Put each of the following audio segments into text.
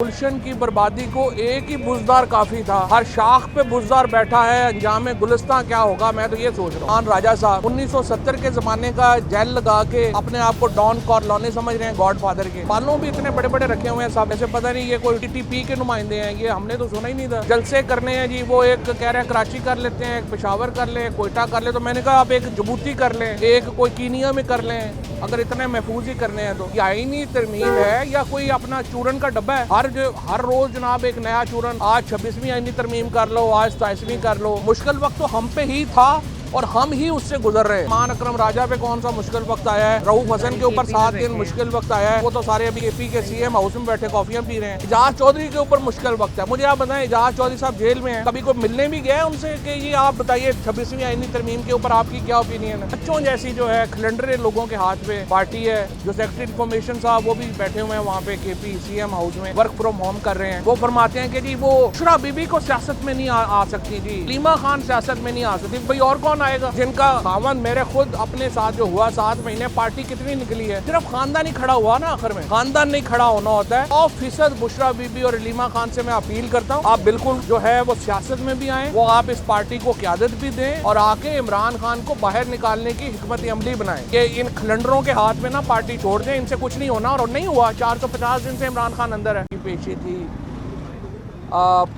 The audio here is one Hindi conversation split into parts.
गुलशन की बर्बादी को एक ही बुजदार काफी था। हर शाख पे बुजदार बैठा है, अंजाम गुलिस्तां क्या होगा। मैं तो ये सोच रहा हूँ राजा साहब 1970 के जमाने का जेल लगा के अपने आप को डॉन कॉर्लोने समझ रहे हैं, गॉड फादर के। बालों भी इतने बड़े बड़े रखे हुए हैं साहब, ऐसे पता नहीं ये कोई टीटीपी के नुमाइंदे हैं। ये हमने तो सुना ही नहीं था। जलसे करने हैं जी, वो एक कह रहे हैं कराची कर लेते हैं, एक पेशावर कर ले, कोयटा कर ले। तो मैंने कहा आप एक जबूती कर लें, एक कोई कीनिया में कर लें, अगर इतने महफूज ही करने हैं तो। ये आईनी तरमीम है या कोई अपना चूरन का डब्बा है? हर रोज जनाब एक नया चूरन। आज 26वीं आईनी तरमीम कर लो, आज 27वीं कर लो। मुश्किल वक्त तो हम पे ही था और हम ही उससे गुजर रहे हैं। मान अकरम राजा पे कौन सा मुश्किल वक्त आया है? रऊफ हसन के ऊपर 7 दिन मुश्किल वक्त आया है। वो तो सारे अभी एपी के सीएम हाउस में बैठे कॉफियां पी रहे हैं। एजाज चौधरी के ऊपर मुश्किल वक्त है। मुझे आप बताएं, एजाज चौधरी साहब जेल में हैं, कभी कोई मिलने भी गया उनसे कि ये आप बताइए 26वीं आईनी तरमीम के ऊपर आपकी क्या ओपिनियन है? बच्चों जैसी जो है खिलंडरे लोगों के हाथ में पार्टी है। जो सेक्रेटरी इन्फॉर्मेशन साहब वो भी बैठे हुए हैं वहाँ पे केपी सीएम हाउस में, वर्क फ्रॉम होम कर रहे हैं। वो फरमाते हैं कि जी वो शुरा बीबी को सियासत में नहीं आ सकती जी, लीमा खान सियासत में नहीं आ सकती। भाई और कौन आएगा? जिनका खावन मेरे खुद अपने साथ जो हुआ 7 महीने, पार्टी कितनी निकली है? सिर्फ खानदान ही खड़ा हुआ ना, आखिर में खानदान नहीं खड़ा होना होता है। 100% बुशरा बीबी और लीमा खान से मैं अपील करता हूँ, आप बिल्कुल जो है वो सियासत में भी आए, वो आप इस पार्टी को क़यादत भी दें और आके इमरान खान को बाहर निकालने की हिकमत अमली बनाएं। कि इन खिलंडरों के हाथ में ना पार्टी छोड़ दें, इनसे कुछ नहीं होना। और नहीं हुआ, 450 दिन से इमरान खान अंदर है। पेशी थी,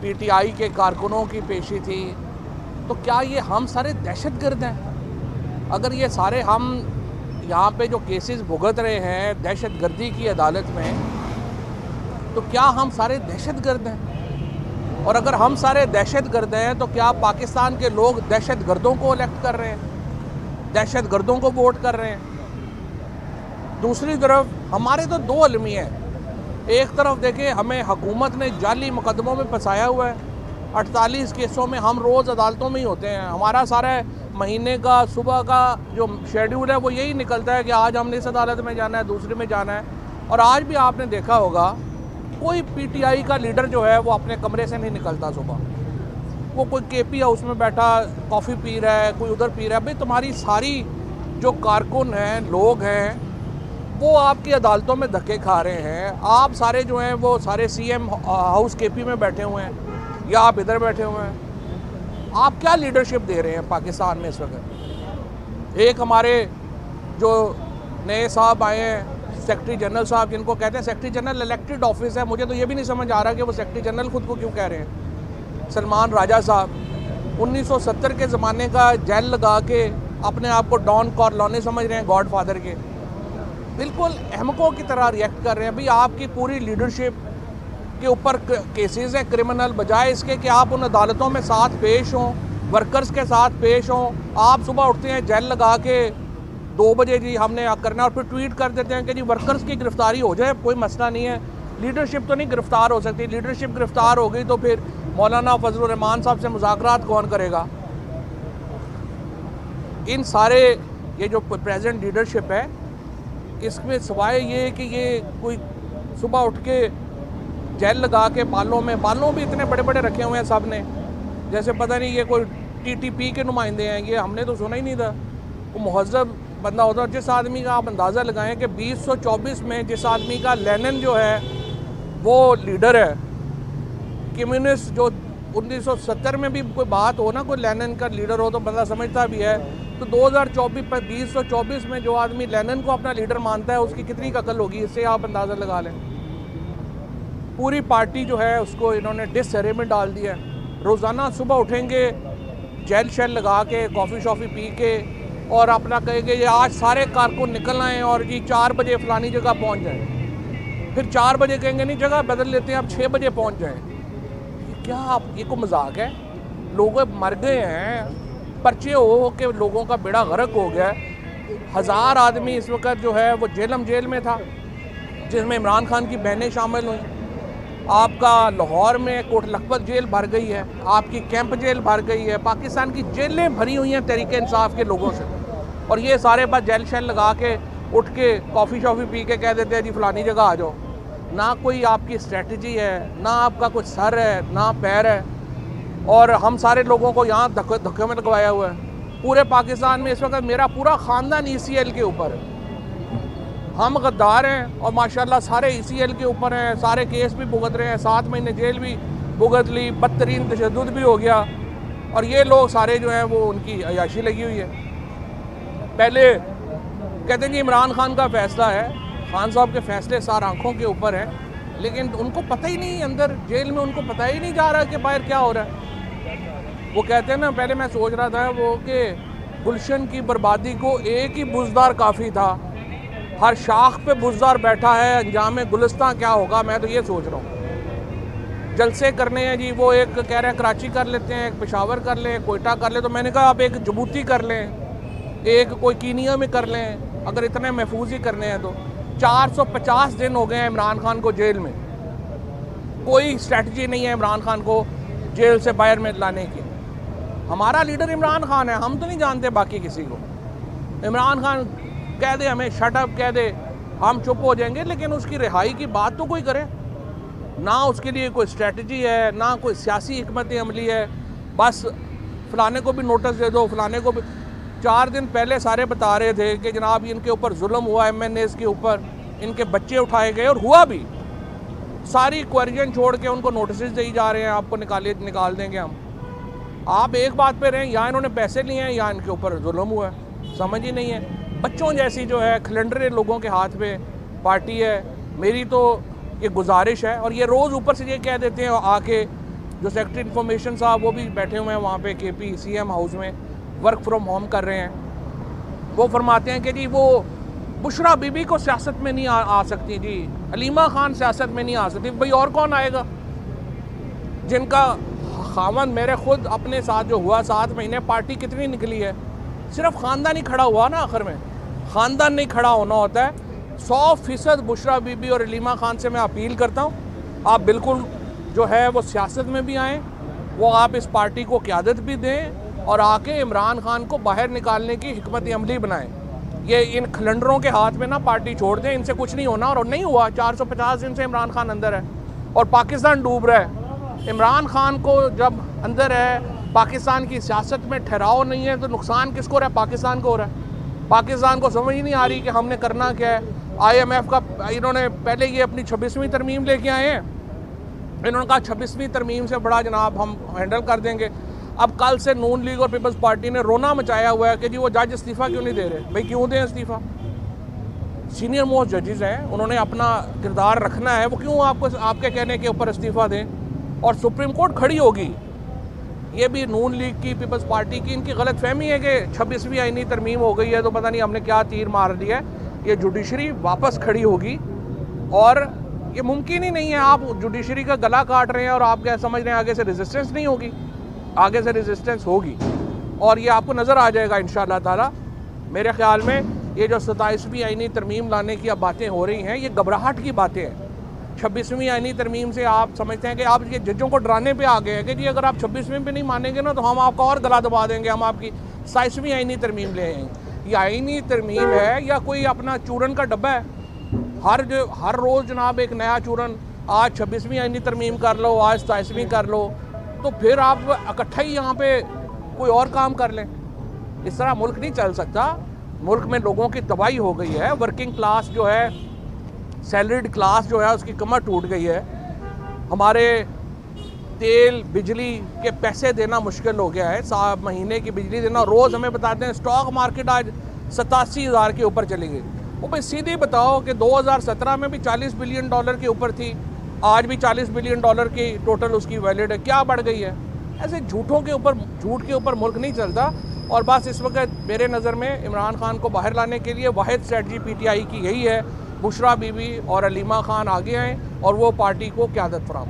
PTI के कारकुनों की पेशी थी। तो क्या ये हम सारे दहशतगर्द हैं? अगर ये सारे हम यहाँ पे जो केसेस भुगत रहे हैं दहशतगर्दी की अदालत में, तो क्या हम सारे दहशतगर्द हैं? और अगर हम सारे दहशतगर्द हैं तो क्या पाकिस्तान के लोग दहशतगर्दों को इलेक्ट कर रहे हैं, दहशतगर्दों को वोट कर रहे हैं? दूसरी तरफ हमारे तो 2 अलमिया हैं। एक तरफ देखें, हमें हुकूमत ने जाली मुकदमों में फंसाया हुआ है। 48 केसों में हम रोज़ अदालतों में ही होते हैं। हमारा सारा महीने का सुबह का जो शेड्यूल है वो यही निकलता है कि आज हमने इस अदालत में जाना है, दूसरे में जाना है। और आज भी आपने देखा होगा कोई PTI का लीडर जो है वो अपने कमरे से नहीं निकलता सुबह। वो कोई KP हाउस में बैठा कॉफ़ी पी रहा है, कोई उधर पी रहा है। भाई तुम्हारी सारी जो कारकुन हैं, लोग हैं, वो आपकी अदालतों में धक्के खा रहे हैं। आप सारे जो हैं वो सारे CM हाउस KP में बैठे हुए हैं या आप इधर बैठे हुए हैं। आप क्या लीडरशिप दे रहे हैं पाकिस्तान में इस वक्त? एक हमारे जो नए साहब आए हैं, सेक्रेटरी जनरल साहब, जिनको कहते हैं सेक्रेटरी जनरल इलेक्टेड ऑफिस है, मुझे तो ये भी नहीं समझ आ रहा कि वो सेक्रेटरी जनरल खुद को क्यों कह रहे हैं। सलमान राजा साहब 1970 के ज़माने का जेल लगा के अपने आप को डॉन कॉर्लोने समझ रहे हैं, गॉड फादर के। बिल्कुल अहमकों की तरह रिएक्ट कर रहे हैं। भाई आपकी पूरी लीडरशिप के ऊपर केसेस हैं क्रिमिनल, बजाय इसके कि आप उन अदालतों में साथ पेश हों, वर्कर्स के साथ पेश हों। आप सुबह उठते हैं जेल लगा के 2 बजे जी हमने करना, और फिर ट्वीट कर देते हैं कि जी वर्कर्स की गिरफ्तारी हो जाए, कोई मसला नहीं है। लीडरशिप तो नहीं गिरफ्तार हो सकती। लीडरशिप गिरफ्तार हो गई तो फिर मौलाना फजलुर रहमान साहब से मुज़ाकरात कौन करेगा? इन सारे ये जो प्रेजेंट लीडरशिप है, इसमें सिवाय ये कि ये कोई सुबह उठ के जेल लगा के बालों भी इतने बड़े बड़े रखे हुए हैं सब ने, जैसे पता नहीं ये कोई TTP के नुमाइंदे हैं। ये हमने तो सुना ही नहीं था। वो मुहज़्ज़ब बंदा होता है। जिस आदमी का आप अंदाज़ा लगाएं कि 2024 में जिस आदमी का लेनिन जो है वो लीडर है, कम्युनिस्ट जो 1970 में भी कोई बात हो ना, कोई लेनिन का लीडर हो तो बंदा समझता भी है। तो 2024 में जो आदमी लेनिन को अपना लीडर मानता है, उसकी कितनी अकल होगी, इससे आप अंदाज़ा लगा लें। पूरी पार्टी जो है उसको इन्होंने डिसहरे में डाल दिया है। रोज़ाना सुबह उठेंगे जेल शेल लगा के, कॉफ़ी शॉफ़ी पी के, और अपना कहेंगे ये आज सारे कारकुन निकल आएँ और जी 4 बजे फ़लानी जगह पहुंच जाएं। फिर 4 बजे कहेंगे नहीं जगह बदल लेते हैं, अब 6 बजे पहुंच जाएं। क्या आप, ये को मजाक है? लोग मर गए हैं, पर्चे हो के लोगों का बेड़ा गर्क हो गया। 1000 आदमी इस वक्त जो है वो जेल में था, जिसमें इमरान खान की बहनें शामिल हुई। आपका लाहौर में कोट लखपत जेल भर गई है, आपकी कैंप जेल भर गई है। पाकिस्तान की जेलें भरी हुई हैं तहरीक इंसाफ के लोगों से। और ये सारे बस जेल शेल लगा के उठ के कॉफ़ी शॉफ़ी पी के कह देते हैं जी फ़लानी जगह आ जाओ। ना कोई आपकी स्ट्रेटजी है, ना आपका कुछ सर है, ना पैर है। और हम सारे लोगों को यहाँ धक्के में लगवाया हुआ है। पूरे पाकिस्तान में इस वक्त मेरा पूरा ख़ानदान ECL के ऊपर है। हम गद्दार हैं और माशाल्लाह सारे ECL के ऊपर हैं, सारे केस भी भुगत रहे हैं, 7 महीने जेल भी भुगत ली, बदतरीन तशद्दुद भी हो गया, और ये लोग सारे जो हैं वो उनकी अयाशी लगी हुई है। पहले कहते हैं जी इमरान खान का फैसला है, खान साहब के फैसले सार आंखों के ऊपर हैं, लेकिन उनको पता ही नहीं, अंदर जेल में उनको पता ही नहीं जा रहा कि बाहर क्या हो रहा है। वो कहते हैं ना, पहले मैं सोच रहा था वो कि गुलशन की बर्बादी को एक ही बुज़दार काफ़ी था, हर शाख पे बुज़दार बैठा है, अंजाम गुलिस्तां क्या होगा, मैं तो ये सोच रहा हूँ। जलसे करने हैं जी, वो एक कह रहे हैं कराची कर लेते हैं, एक पेशावर कर लें, कोयटा कर लें, तो मैंने कहा आप एक जबूती कर लें, एक कोई कीनिया में कर लें, अगर इतने महफूज ही करने हैं तो। 450 दिन हो गए हैं इमरान खान को जेल में, कोई स्ट्रेटजी नहीं है इमरान खान को जेल से बाहर में लाने की। हमारा लीडर इमरान खान है, हम तो नहीं जानते बाकी किसी को। इमरान खान कह दे हमें शट अप कह दे, हम चुप हो जाएंगे, लेकिन उसकी रिहाई की बात तो कोई करे ना। उसके लिए कोई स्ट्रेटजी है ना, कोई सियासी हिकमत अमली है, बस फलाने को भी नोटिस दे दो, फलाने को भी। 4 दिन पहले सारे बता रहे थे कि जनाब इनके ऊपर जुल्म हुआ, MNAs के ऊपर, इनके बच्चे उठाए गए, और हुआ भी। सारी क्वेश्चन छोड़ के उनको नोटिस दी जा रहे हैं, आपको निकाल देंगे हम। आप एक बात पे रहें, या इन्होंने पैसे लिए हैं या इनके ऊपर जुल्म हुआ है, समझ ही नहीं है। बच्चों जैसी जो है खिलंडरे लोगों के हाथ में पार्टी है। मेरी तो ये गुजारिश है, और ये रोज़ ऊपर से ये कह देते हैं आके, जो सेक्रेटरी इन्फॉर्मेशन साहब वो भी बैठे हुए हैं वहाँ पे KP CM हाउस में, वर्क फ्रॉम होम कर रहे हैं। वो फरमाते हैं कि जी वो बुशरा बीबी को सियासत में नहीं आ सकती जी, अलीमा खान सियासत में नहीं आ सकती। भाई और कौन आएगा? जिनका खावन मेरे खुद अपने साथ जो हुआ 7 महीने, पार्टी कितनी निकली है, सिर्फ ख़ानदान ही खड़ा हुआ ना, आखिर में ख़ानदान नहीं खड़ा होना होता है। 100% बुशरा बीबी और अलीमा खान से मैं अपील करता हूँ, आप बिल्कुल जो है वो सियासत में भी आएँ, वो आप इस पार्टी को क़यादत भी दें, और आके इमरान खान को बाहर निकालने की हिकमत अमली बनाएं। ये इन खलंडरों के हाथ में ना पार्टी छोड़ दें, इनसे कुछ नहीं होना, और नहीं हुआ। 450 दिन से इमरान खान अंदर है और पाकिस्तान डूब रहा है। इमरान खान को जब अंदर है, पाकिस्तान की सियासत में ठहराव नहीं है, तो नुकसान किसको हो रहा है? पाकिस्तान को हो रहा है। पाकिस्तान को समझ ही नहीं आ रही कि हमने करना क्या है। IMF का इन्होंने पहले ये अपनी 26वीं तरमीम लेके आए हैं, इन्होंने कहा 26वीं तरमीम से बड़ा जनाब हम हैंडल कर देंगे। अब कल से नून लीग और पीपल्स पार्टी ने रोना मचाया हुआ है कि जी वो जज इस्तीफ़ा क्यों नहीं दे रहे। भाई क्यों दें इस्तीफ़ा? सीनियर मोस्ट जजेस हैं, उन्होंने अपना किरदार रखना है, वो क्यों आपके कहने के ऊपर इस्तीफ़ा दें? और सुप्रीम कोर्ट खड़ी होगी। ये भी नून लीग की, पीपल्स पार्टी की, इनकी गलत फहमी है कि 26वीं आईनी तरमीम हो गई है तो पता नहीं हमने क्या तीर मार दिया है। ये जुडिशरी वापस खड़ी होगी, और ये मुमकिन ही नहीं है। आप जुडिशरी का गला काट रहे हैं और आप क्या समझ रहे हैं आगे से रेजिस्टेंस नहीं होगी? आगे से रेजिस्टेंस होगी, और ये आपको नज़र आ जाएगा इंशाअल्लाह ताला। मेरे ख्याल में ये जो 27वीं आईनी तरमीम लाने की अब बातें हो रही हैं, ये घबराहट की बातें हैं। 26वीं आईनी तरमीम से आप समझते हैं कि आप ये जजों को डराने पे आ गए हैं कि जी अगर आप 26वीं पे नहीं मानेंगे ना तो हम आपका और गला दबा देंगे, हम आपकी 27वीं आईनी तरमीम ले आएंगे। ये आईनी तरमीम है या कोई अपना चूरन का डब्बा है? हर रोज़ जनाब एक नया चूरन, आज 26वीं आईनी तरमीम कर लो, आज 27वीं कर लो, तो फिर आप इकट्ठा ही यहाँ पे कोई और काम कर लें। इस तरह मुल्क नहीं चल सकता। मुल्क में लोगों की तबाही हो गई है, वर्किंग क्लास जो है, सैलरीड क्लास जो है उसकी कमर टूट गई है। हमारे तेल बिजली के पैसे देना मुश्किल हो गया है, 7 महीने की बिजली देना। रोज़ हमें बताते हैं स्टॉक मार्केट आज 87,000 के ऊपर चली गई। वो भाई सीधे बताओ कि 2017 में भी $40 बिलियन के ऊपर थी, आज भी $40 बिलियन की टोटल उसकी वैलिड है, क्या बढ़ गई है? ऐसे झूठ के ऊपर मुल्क नहीं चलता। और बस इस वक्त मेरे नज़र में इमरान खान को बाहर लाने के लिए वाहिद स्ट्रेटजी PTI की यही है, बुशरा बीबी और अलीमा खान आगे आएँ और वो पार्टी को क़यादत फराहम।